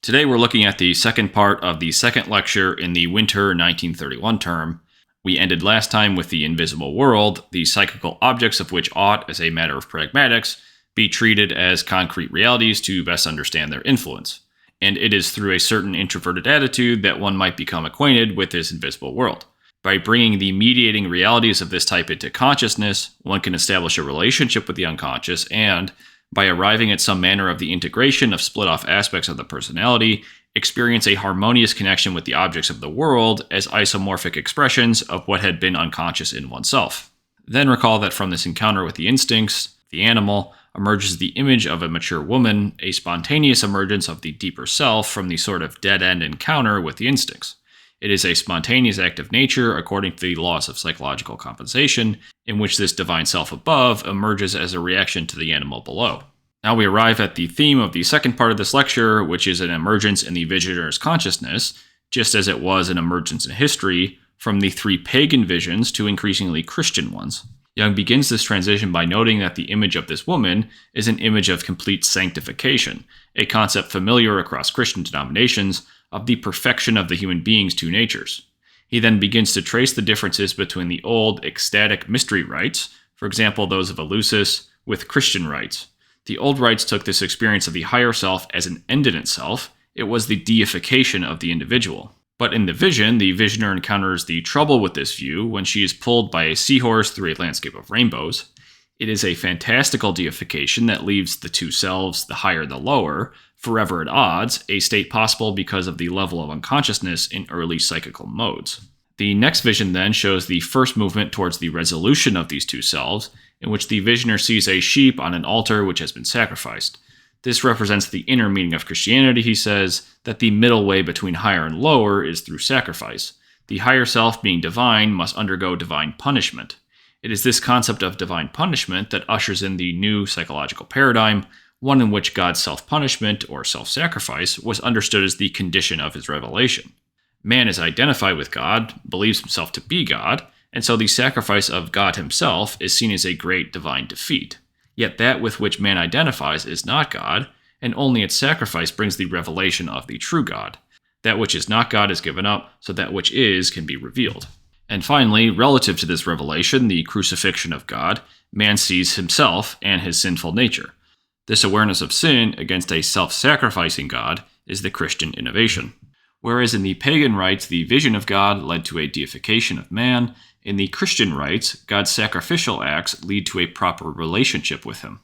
Today we're looking at the second part of the second lecture in the winter 1931 term. We ended last time with the invisible world, the psychical objects of which ought, as a matter of pragmatics, be treated as concrete realities to best understand their influence. And it is through a certain introverted attitude that one might become acquainted with this invisible world. By bringing the mediating realities of this type into consciousness, one can establish a relationship with the unconscious and, by arriving at some manner of the integration of split-off aspects of the personality, experience a harmonious connection with the objects of the world as isomorphic expressions of what had been unconscious in oneself. Then recall that from this encounter with the instincts, the animal, emerges the image of a mature woman, a spontaneous emergence of the deeper self from the sort of dead-end encounter with the instincts. It is a spontaneous act of nature according to the laws of psychological compensation, in which this divine self above emerges as a reaction to the animal below. Now we arrive at the theme of the second part of this lecture, which is an emergence in the visioner's consciousness, just as it was an emergence in history, from the three pagan visions to increasingly Christian ones. Jung begins this transition by noting that the image of this woman is an image of complete sanctification, a concept familiar across Christian denominations, of the perfection of the human being's two natures. He then begins to trace the differences between the old ecstatic mystery rites, for example those of Eleusis, with Christian rites. The old rites took this experience of the higher self as an end in itself. It was the deification of the individual. But in the vision, the visioner encounters the trouble with this view when she is pulled by a seahorse through a landscape of rainbows. It is a fantastical deification that leaves the two selves, the higher and the lower, forever at odds, a state possible because of the level of unconsciousness in early psychical modes. The next vision then shows the first movement towards the resolution of these two selves, in which the visioner sees a sheep on an altar which has been sacrificed. This represents the inner meaning of Christianity, he says, that the middle way between higher and lower is through sacrifice. The higher self, being divine, must undergo divine punishment. It is this concept of divine punishment that ushers in the new psychological paradigm, one in which God's self-punishment, or self-sacrifice, was understood as the condition of his revelation. Man is identified with God, believes himself to be God, and so the sacrifice of God himself is seen as a great divine defeat. Yet that with which man identifies is not God, and only its sacrifice brings the revelation of the true God. That which is not God is given up, so that which is can be revealed. And finally, relative to this revelation, the crucifixion of God, man sees himself and his sinful nature. This awareness of sin against a self-sacrificing God is the Christian innovation. Whereas in the pagan rites, the vision of God led to a deification of man, in the Christian rites, God's sacrificial acts lead to a proper relationship with him.